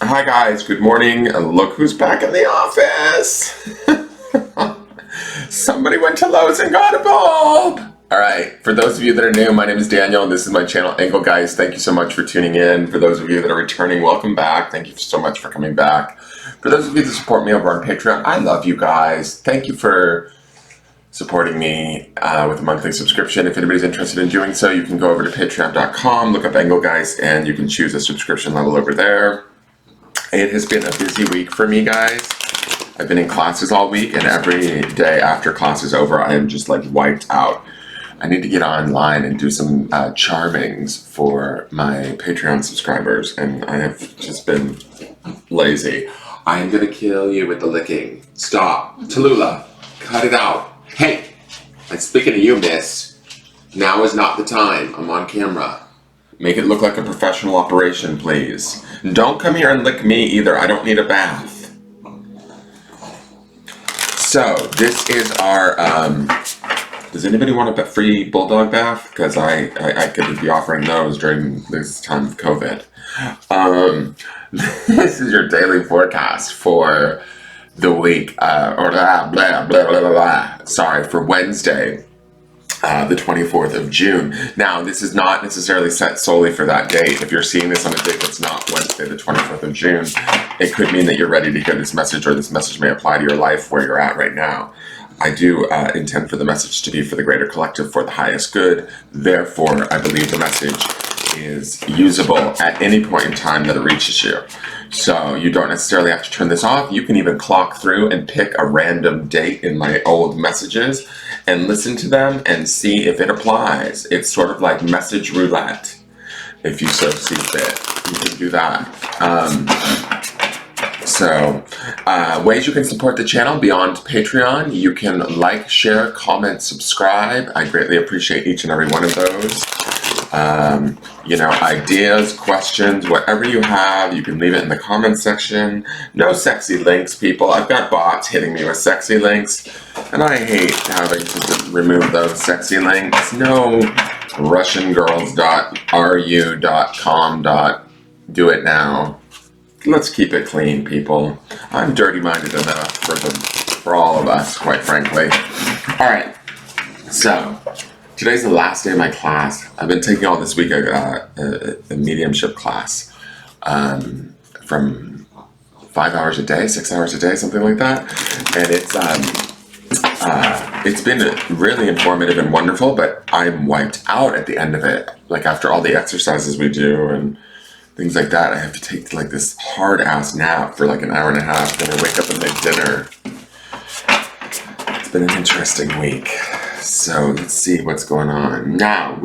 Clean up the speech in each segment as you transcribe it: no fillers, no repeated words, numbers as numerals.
Hi guys, good morning. Look who's back in the office. Somebody went to Lowe's and got a bulb. Alright, for those of you that are new, my name is Daniel and this is my channel Engelgeist. Thank you so much for tuning in. For those of you that are returning, welcome back. Thank you so much for coming back. For those of you that support me over on Patreon, I love you guys. Thank you for supporting me with a monthly subscription. If anybody's interested in doing so, you can go over to patreon.com, look up Engelgeist, and you can choose a subscription level over there. It has been a busy week for me, guys. I've been in classes all week, and every day after class is over, I am just like wiped out. I need to get online and do some charmings for my Patreon subscribers, and I have just been lazy. I am gonna kill you with the licking. Stop. Tallulah, cut it out. Hey, I'm speaking to you, miss. Now is not the time. I'm on camera. Make it look like a professional operation, please. Don't come here and lick me either. I don't need a bath. So, this is our, does anybody want a free bulldog bath? Because I could be offering those during this time of COVID. This is your daily forecast for the week, sorry, for Wednesday. The 24th of June. Now, this is not necessarily set solely for that date. If you're seeing this on a date that's not Wednesday, the 24th of June, it could mean that you're ready to hear this message, or this message may apply to your life where you're at right now. I do intend for the message to be for the greater collective, for the highest good. Therefore, I believe the message is usable at any point in time that it reaches you. So you don't necessarily have to turn this off. You can even clock through and pick a random date in my old messages and listen to them and see if it applies. It's sort of like message roulette, if you so see fit. You can do that. Ways you can support the channel beyond Patreon: you can like, share, comment, subscribe. I greatly appreciate each and every one of those. Ideas, questions, whatever you have, you can leave it in the comment section. No sexy links, people. I've got bots hitting me with sexy links, and I hate having to remove those sexy links. No russiangirls.ru.com. Do it now. Let's keep it clean, people. I'm dirty-minded enough for all of us, quite frankly. All right, so today's the last day of my class. I've been taking all this week a mediumship class from 5 hours a day, 6 hours a day, something like that. And it's been really informative and wonderful, but I'm wiped out at the end of it. Like after all the exercises we do and things like that, I have to take like this hard-ass nap for like an hour and a half, then I wake up and make dinner. It's been an interesting week. So let's see what's going on. Now,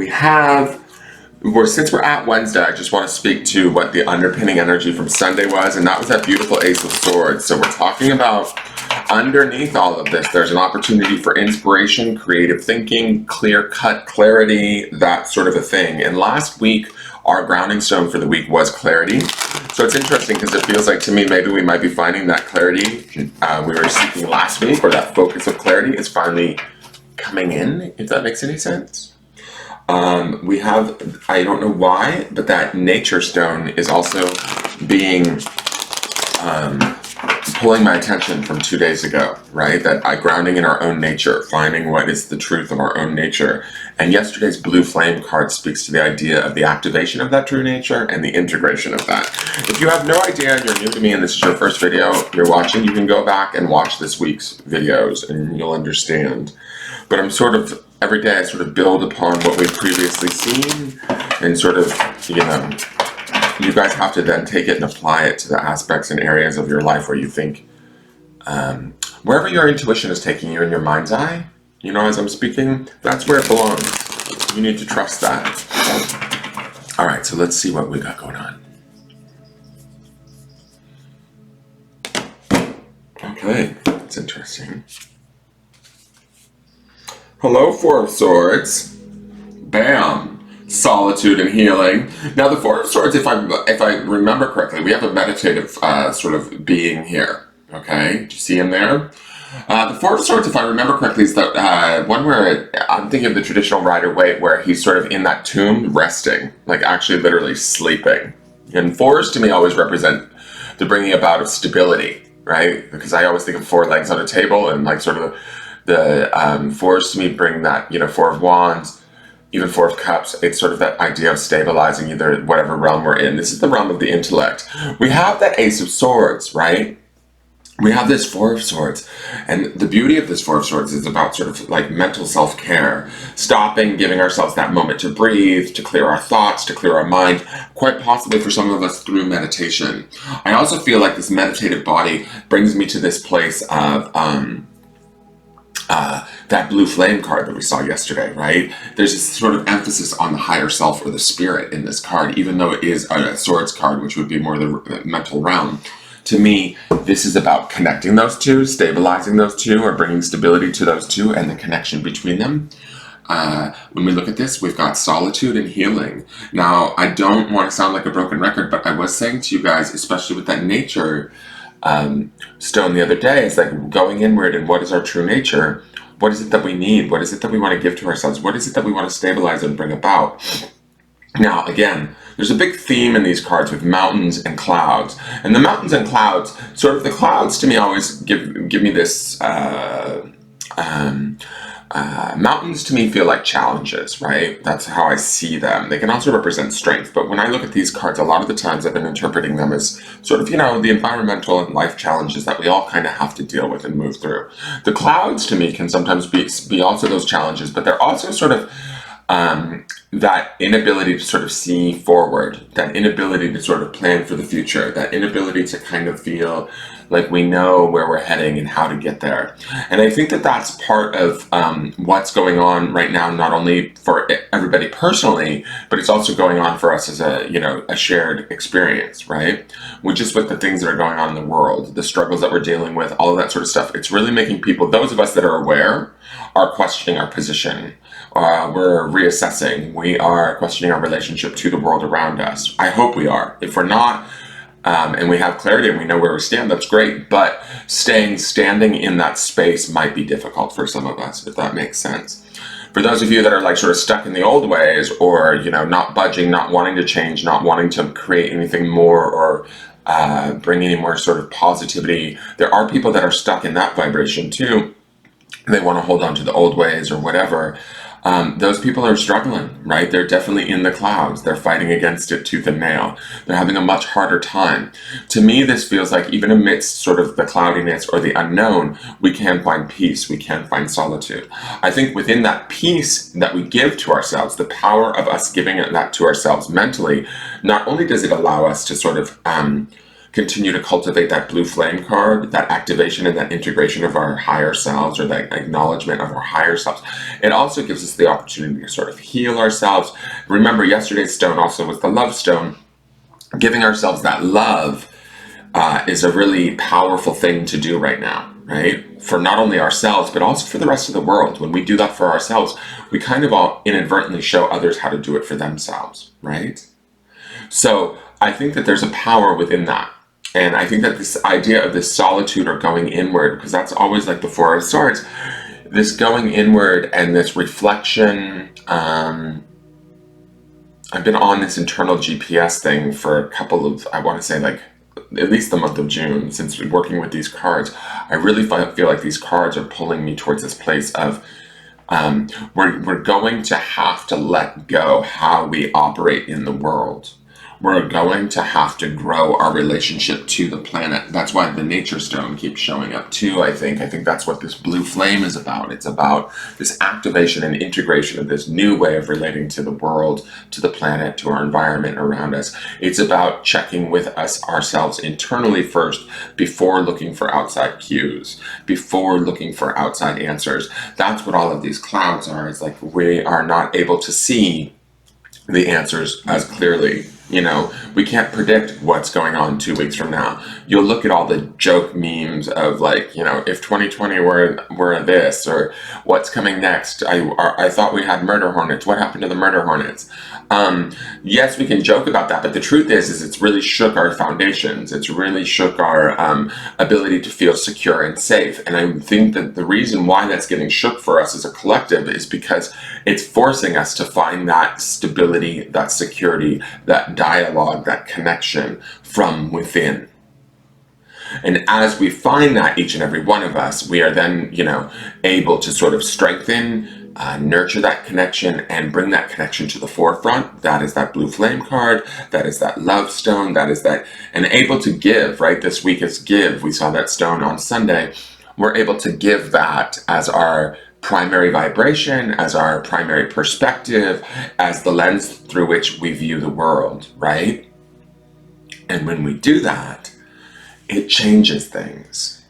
since we're at Wednesday, I just want to speak to what the underpinning energy from Sunday was, and that was that beautiful Ace of Swords. So we're talking about underneath all of this, there's an opportunity for inspiration, creative thinking, clear-cut clarity, that sort of a thing. And last week, our grounding stone for the week was clarity. So it's interesting because it feels like to me maybe we might be finding that clarity we were seeking last week, or that focus of clarity is finally coming in, if that makes any sense. We have, I don't know why, but that nature stone is also being pulling my attention from 2 days ago, right? That grounding in our own nature, finding what is the truth of our own nature. And yesterday's blue flame card speaks to the idea of the activation of that true nature and the integration of that. If you have no idea and you're new to me and this is your first video you're watching, you can go back and watch this week's videos and you'll understand. But I'm sort of, every day I sort of build upon what we've previously seen and sort of, you guys have to then take it and apply it to the aspects and areas of your life where you think, wherever your intuition is taking you in your mind's eye, as I'm speaking, that's where it belongs. You need to trust that. All right, so let's see what we got going on. Okay, that's interesting. Hello, Four of Swords. Bam. Solitude and healing. Now, the Four of Swords, if I remember correctly, we have a meditative sort of being here. Okay, do you see him there? The Four of Swords, if I remember correctly, is the one where I'm thinking of the traditional Rider-Waite, where he's sort of in that tomb resting, like actually literally sleeping. And fours to me always represent the bringing about of stability, right? Because I always think of 4 legs on a table, and like sort of the fours to me bring that, you know, 4 of Wands, even 4 of Cups. It's sort of that idea of stabilizing either whatever realm we're in. This is the realm of the intellect. We have that Ace of Swords, right? We have this 4 of Swords, and the beauty of this 4 of Swords is about sort of like mental self-care, stopping, giving ourselves that moment to breathe, to clear our thoughts, to clear our mind, quite possibly for some of us through meditation. I also feel like this meditative body brings me to this place of that blue flame card that we saw yesterday, right? There's this sort of emphasis on the higher self or the spirit in this card, even though it is a Swords card, which would be more the mental realm. To me, this is about connecting those two, stabilizing those two, or bringing stability to those two and the connection between them. When we look at this, we've got solitude and healing. Now, I don't want to sound like a broken record, but I was saying to you guys, especially with that nature stone the other day, it's like going inward and what is our true nature? What is it that we need? What is it that we want to give to ourselves? What is it that we want to stabilize and bring about? Now, again, there's a big theme in these cards with mountains and clouds. And the mountains and clouds, sort of the clouds to me always give me this, mountains to me feel like challenges, right? That's how I see them. They can also represent strength, but when I look at these cards, a lot of the times I've been interpreting them as sort of, you know, the environmental and life challenges that we all kind of have to deal with and move through. The clouds to me can sometimes be also those challenges, but they're also sort of that inability to sort of see forward, that inability to sort of plan for the future, that inability to kind of feel like we know where we're heading and how to get there. And I think that that's part of what's going on right now, not only for everybody personally, but it's also going on for us as a, you know, a shared experience, right? Just with the things that are going on in the world, the struggles that we're dealing with, all of that sort of stuff. It's really making people, those of us that are aware, are questioning our position. We're reassessing. We are questioning our relationship to the world around us. I hope we are. If we're not, and we have clarity and we know where we stand, that's great. But standing in that space might be difficult for some of us, if that makes sense. For those of you that are like sort of stuck in the old ways, or, you know, not budging, not wanting to change, not wanting to create anything more, or bring any more sort of positivity, there are people that are stuck in that vibration too. They want to hold on to the old ways or whatever. Those people are struggling, right? They're definitely in the clouds. They're fighting against it tooth and nail. They're having a much harder time. To me, this feels like even amidst sort of the cloudiness or the unknown, we can find peace. We can find solitude. I think within that peace that we give to ourselves, the power of us giving that to ourselves mentally, not only does it allow us to sort of continue to cultivate that blue flame card, that activation and that integration of our higher selves, or that acknowledgement of our higher selves. It also gives us the opportunity to sort of heal ourselves. Remember, yesterday's stone also was the love stone. Giving ourselves that love is a really powerful thing to do right now, right? For not only ourselves, but also for the rest of the world. When we do that for ourselves, we kind of all inadvertently show others how to do it for themselves, right? So I think that there's a power within that. And I think that this idea of this solitude or going inward, because that's always like the Four of Swords, this going inward and this reflection. I've been on this internal GPS thing for a couple of, I want to say like at least the month of June, since we're working with these cards. I really feel like these cards are pulling me towards this place of we're going to have to let go how we operate in the world. We're going to have to grow our relationship to the planet. That's why the nature stone keeps showing up too, I think. I think that's what this blue flame is about. It's about this activation and integration of this new way of relating to the world, to the planet, to our environment around us. It's about checking with ourselves internally first before looking for outside cues, before looking for outside answers. That's what all of these clouds are. It's like we are not able to see the answers as clearly. You know, we can't predict what's going on 2 weeks from now. You'll look at all the joke memes of like, you know, if 2020 were this, or what's coming next. I thought we had murder hornets. What happened to the murder hornets? Yes, we can joke about that, but the truth is it's really shook our foundations. It's really shook our ability to feel secure and safe. And I think that the reason why that's getting shook for us as a collective is because it's forcing us to find that stability, that security, that dialogue, that connection from within. And as we find that, each and every one of us, we are then, you know, able to sort of strengthen, nurture that connection and bring that connection to the forefront. That is that blue flame card. That is that love stone. That is that, and able to give, right? This week is give. We saw that stone on Sunday. We're able to give that as our primary vibration, as our primary perspective, as the lens through which we view the world, right? And when we do that, it changes things.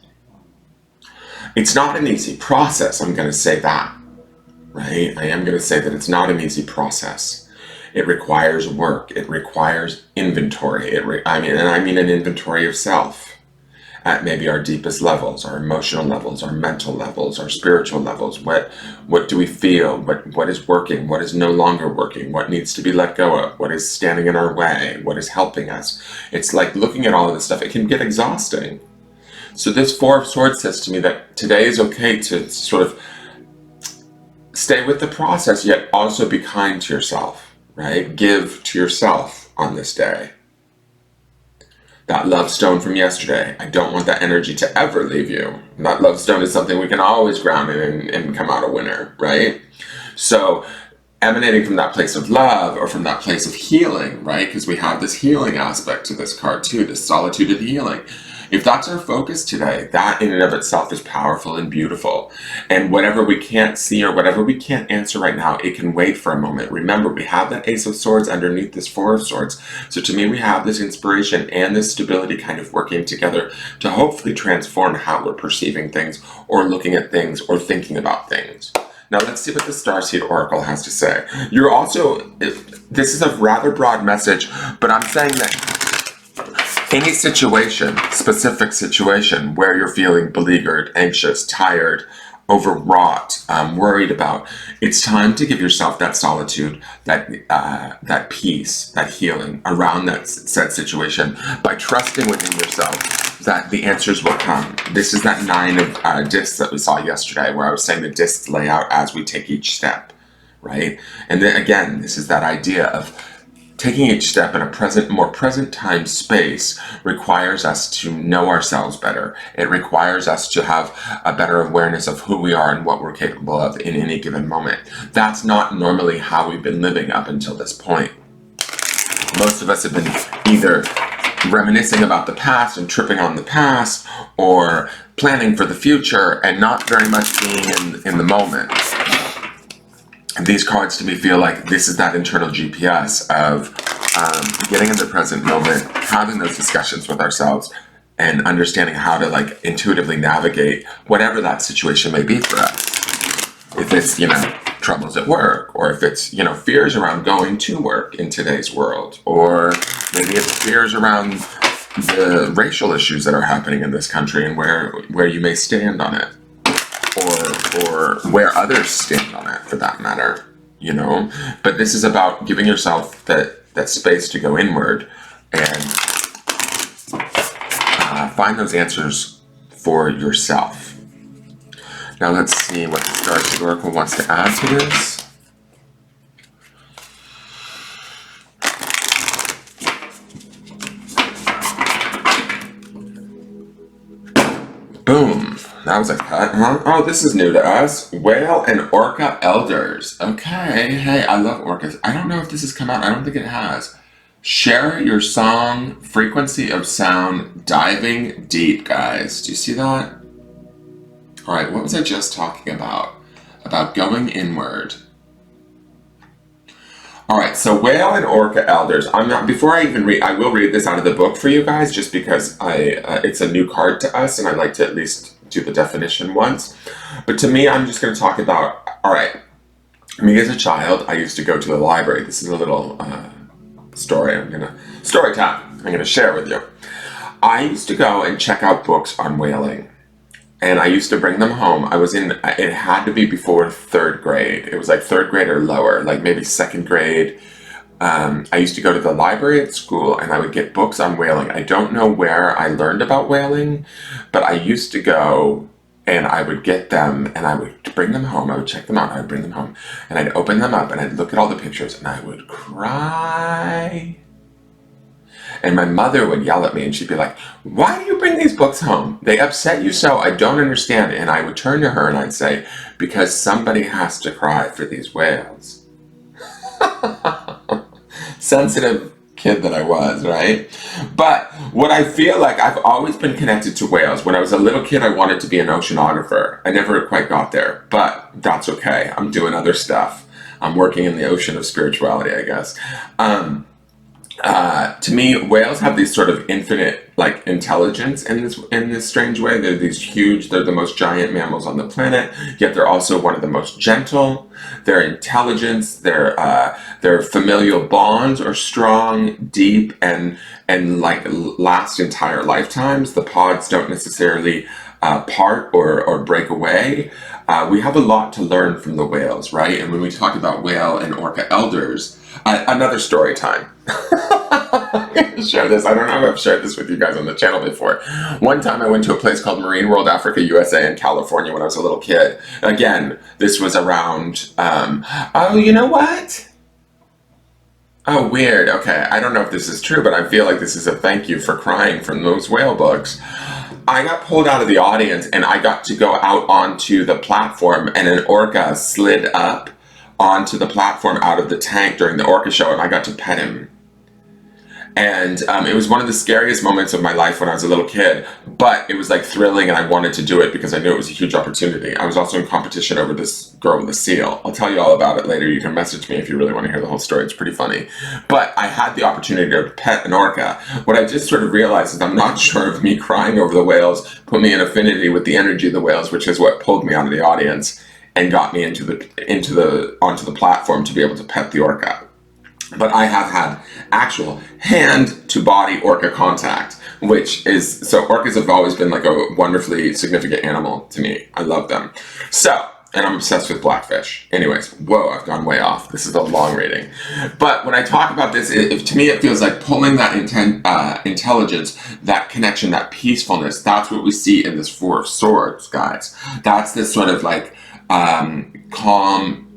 It's not an easy process, I'm going to say that, right? I am going to say that it's not an easy process. It requires work. It requires inventory. I mean an inventory of self at maybe our deepest levels, our emotional levels, our mental levels, our spiritual levels. What do we feel? What is working? What is no longer working? What needs to be let go of? What is standing in our way? What is helping us? It's like looking at all of this stuff. It can get exhausting. So this Four of Swords says to me that today is okay to sort of stay with the process, yet also be kind to yourself, right? Give to yourself on this day. That love stone from yesterday, I don't want that energy to ever leave you. That love stone is something we can always ground in and come out a winner, right? So emanating from that place of love or from that place of healing, right? Because we have this healing aspect to this card too, this solitude and healing. If that's our focus today, that in and of itself is powerful and beautiful. And whatever we can't see or whatever we can't answer right now, it can wait for a moment. Remember, we have that Ace of Swords underneath this Four of Swords. So to me, we have this inspiration and this stability kind of working together to hopefully transform how we're perceiving things or looking at things or thinking about things. Now let's see what the Starseed Oracle has to say. You're also, this is a rather broad message, but I'm saying that any situation, specific situation where you're feeling beleaguered, anxious, tired, overwrought, worried about, it's time to give yourself that solitude, that peace, that healing around that said situation by trusting within yourself that the answers will come. This is that 9 of discs that we saw yesterday where I was saying the discs lay out as we take each step, right? And then again, this is that idea of taking each step in a more present time space requires us to know ourselves better. It requires us to have a better awareness of who we are and what we're capable of in any given moment. That's not normally how we've been living up until this point. Most of us have been either reminiscing about the past and tripping on the past, or planning for the future and not very much being in the moment. These cards to me feel like this is that internal GPS of getting in the present moment, having those discussions with ourselves, and understanding how to like intuitively navigate whatever that situation may be for us. If it's, you know, troubles at work, or if it's, you know, fears around going to work in today's world, or maybe it's fears around the racial issues that are happening in this country and where you may stand on it. Or where others stand on it, for that matter, you know. But this is about giving yourself that space to go inward and find those answers for yourself. Now let's see what the Starseed Oracle wants to add to this. Boom. That was a cut, huh? Oh, this is new to us. Whale and Orca Elders. Okay. Hey, I love orcas. I don't know if this has come out. I don't think it has. Share your song, frequency of sound, diving deep, guys. Do you see that? All right, what was I just talking about? About going inward. All right, so Whale and Orca Elders. Before I even read, I will read this out of the book for you guys, just because it's a new card to us, and I'd like to at least do the definition once. But to me, I'm just going to talk about, all right, me as a child, I used to go to the library. This is a little story time I'm going to share with you. I used to go and check out books on whaling, and I used to bring them home. It had to be before 3rd grade. It was like 3rd grade or lower, like maybe 2nd grade. I used to go to the library at school and I would get books on whaling. I don't know where I learned about whaling, but I used to go and I would get them and I would bring them home. I would check them out. I would bring them home and I'd open them up and I'd look at all the pictures and I would cry. And my mother would yell at me and she'd be like, why do you bring these books home? They upset you so? I don't understand. And I would turn to her and I'd say, because somebody has to cry for these whales. Sensitive kid that I was, right? But what I feel like, I've always been connected to whales. When I was a little kid, I wanted to be an oceanographer. I never quite got there, but that's okay. I'm doing other stuff. I'm working in the ocean of spirituality, I guess. To me, whales have these sort of infinite, like, intelligence in this strange way. They're these huge, they're the most giant mammals on the planet, yet they're also one of the most gentle. Their intelligence, their familial bonds are strong, deep, and like last entire lifetimes. The pods don't necessarily part or break away. We have a lot to learn from the whales, right? And when we talk about whale and orca elders, another story time. I'm going to share this. I don't know if I've shared this with you guys on the channel before. One time I went to a place called Marine World Africa USA in California when I was a little kid. Again, this was around, oh, you know what? Oh, weird. Okay, I don't know if this is true, but I feel like this is a thank you for crying from those whale books. I got pulled out of the audience and I got to go out onto the platform, and an orca slid up onto the platform out of the tank during the orca show, and I got to pet him. And it was one of the scariest moments of my life when I was a little kid, but it was like thrilling and I wanted to do it because I knew it was a huge opportunity. I was also in competition over this girl with a seal. I'll tell you all about it later. You can message me if you really want to hear the whole story. It's pretty funny. But I had the opportunity to pet an orca. What I just sort of realized is I'm not sure if me crying over the whales put me in affinity with the energy of the whales, which is what pulled me out of the audience and got me onto the platform to be able to pet the orca. But I have had actual hand-to-body orca contact, which is, so orcas have always been like a wonderfully significant animal to me. I love them. So, and I'm obsessed with blackfish. Anyways, whoa, I've gone way off. This is a long reading. But when I talk about this, to me it feels like pulling that intelligence, that connection, that peacefulness. That's what we see in this Four of Swords, guys. That's this sort of like calm,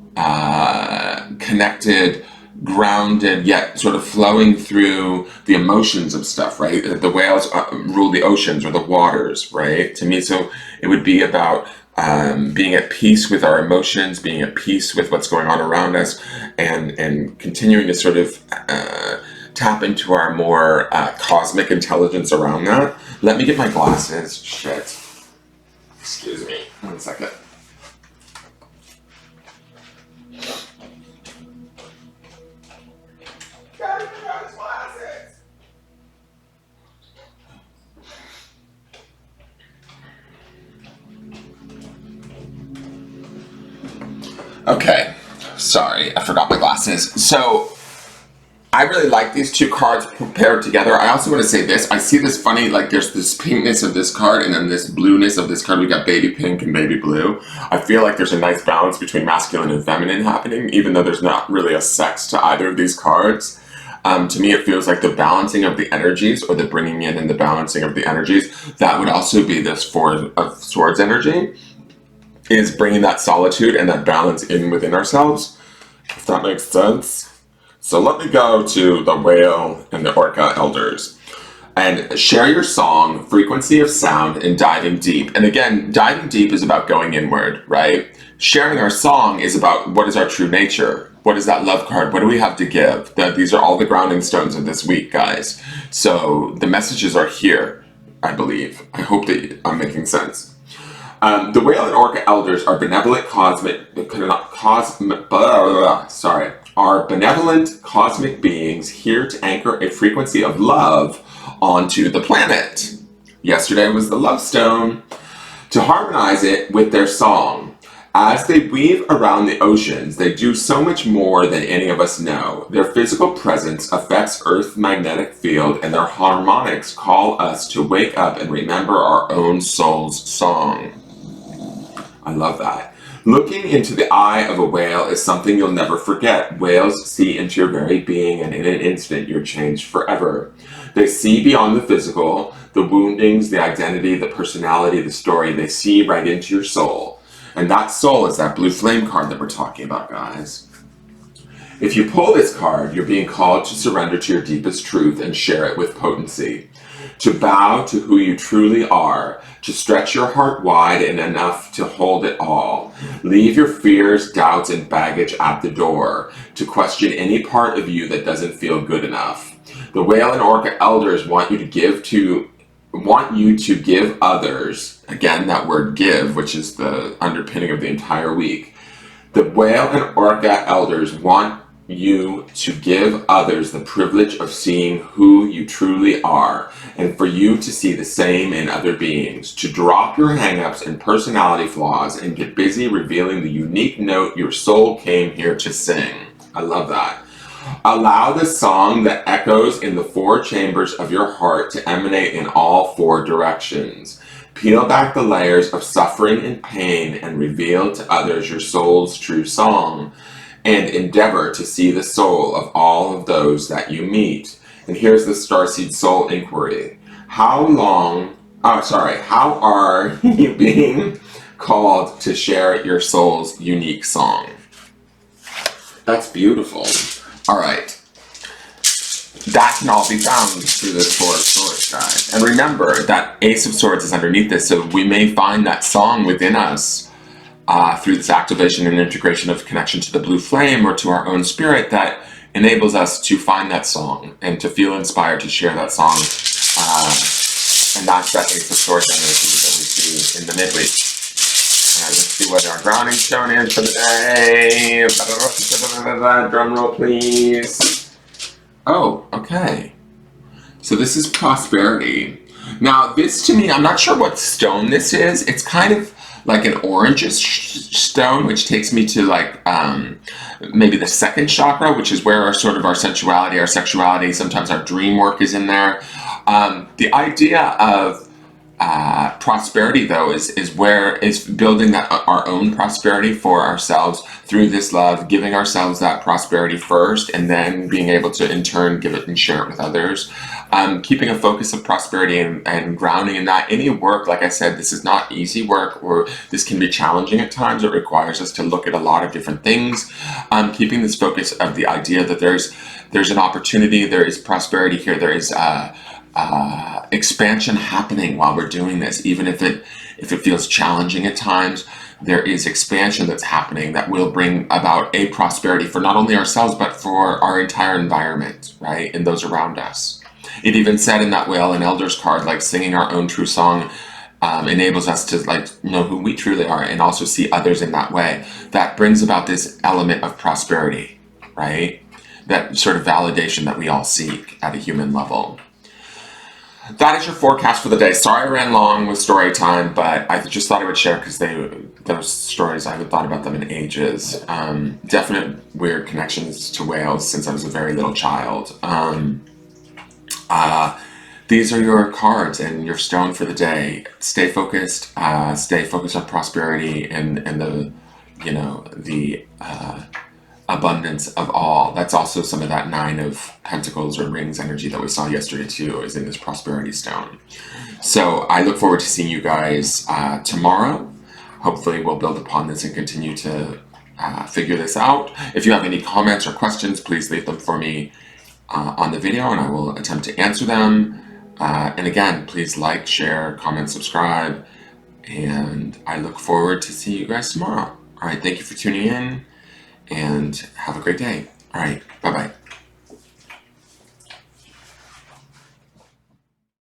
connected, grounded, yet sort of flowing through the emotions of stuff, right? The whales rule the oceans or the waters, right? To me, so it would be about being at peace with our emotions, being at peace with what's going on around us, and continuing to sort of tap into our more cosmic intelligence around that. Let me get my glasses. Shit. Excuse me. 1 second. Okay, sorry, I forgot my glasses. So, I really like these two cards paired together. I also want to say this. I see this funny, like there's this pinkness of this card and then this blueness of this card. We got baby pink and baby blue. I feel like there's a nice balance between masculine and feminine happening, even though there's not really a sex to either of these cards. To me, it feels like the balancing of the energies, or the bringing in and the balancing of the energies, that would also be this Four of Swords energy, is bringing that solitude and that balance in within ourselves, if that makes sense. So let me go to the whale and the orca elders. And share your song, frequency of sound, and diving deep. And again, diving deep is about going inward, right? Sharing our song is about what is our true nature. What is that love card? What do we have to give? These are all the grounding stones of this week, guys. So the messages are here, I believe. I hope that I'm making sense. The whale and orca elders are benevolent cosmic beings here to anchor a frequency of love onto the planet. Yesterday was the love stone. To harmonize it with their song. As they weave around the oceans, they do so much more than any of us know. Their physical presence affects Earth's magnetic field, and their harmonics call us to wake up and remember our own soul's song. I love that. Looking into the eye of a whale is something you'll never forget. Whales see into your very being, and in an instant you're changed forever. They see beyond the physical, the woundings, the identity, the personality, the story. They see right into your soul. And that soul is that blue flame card that we're talking about, guys. If you pull this card, you're being called to surrender to your deepest truth and share it with potency. To bow to who you truly are, to stretch your heart wide and enough to hold it all. Leave your fears, doubts, and baggage at the door, to question any part of you that doesn't feel good enough. The Whale and Orca elders want you to give others, again that word give, which is the underpinning of the entire week. The Whale and Orca elders want you to give others the privilege of seeing who you truly are, and for you to see the same in other beings, to drop your hang-ups and personality flaws and get busy revealing the unique note your soul came here to sing. I love that. Allow the song that echoes in the 4 chambers of your heart to emanate in all 4 directions. Peel back the layers of suffering and pain and reveal to others your soul's true song, and endeavor to see the soul of all of those that you meet. And here's the Starseed Soul Inquiry. How are you being called to share your soul's unique song? That's beautiful. All right. That can all be found through this 4 of Swords, guys. And remember that Ace of Swords is underneath this, so we may find that song within us through this activation and integration of connection to the blue flame or to our own spirit that enables us to find that song and to feel inspired to share that song. And that's that Ace of Swords energy that we see in the midweek. All right, let's see what our grounding stone is for the day. Drum roll, please. Oh, okay. So this is prosperity. Now, this to me, I'm not sure what stone this is. It's kind of like an orangish stone, which takes me to like maybe the 2nd chakra, which is where our sensuality, our sexuality, sometimes our dream work is in there. The idea of prosperity, though, is building our own prosperity for ourselves through this love, giving ourselves that prosperity first, and then being able to in turn give it and share it with others. Keeping a focus of prosperity and grounding in that. Any work, like I said, this is not easy work, or this can be challenging at times. It requires us to look at a lot of different things. Keeping this focus of the idea that there's an opportunity, there is prosperity here, there is expansion happening while we're doing this. Even if it feels challenging at times, there is expansion that's happening that will bring about a prosperity for not only ourselves, but for our entire environment, right? And those around us. It even said in that Whale and Elders card, like singing our own true song enables us to like know who we truly are and also see others in that way. That brings about this element of prosperity, right? That sort of validation that we all seek at a human level. That is your forecast for the day. Sorry I ran long with story time, but I just thought I would share because those stories, I haven't thought about them in ages. Definite weird connections to whales since I was a very little child. These are your cards and your stone for the day. Stay focused on prosperity and the abundance of all. That's also some of that 9 of Pentacles or Rings energy that we saw yesterday too, is in this prosperity stone. So I look forward to seeing you guys tomorrow. Hopefully we'll build upon this and continue to figure this out. If you have any comments or questions, please leave them for me on the video and I will attempt to answer them. And again, please like, share, comment, subscribe, and I look forward to seeing you guys tomorrow. All right, thank you for tuning in and have a great day. All right, bye-bye.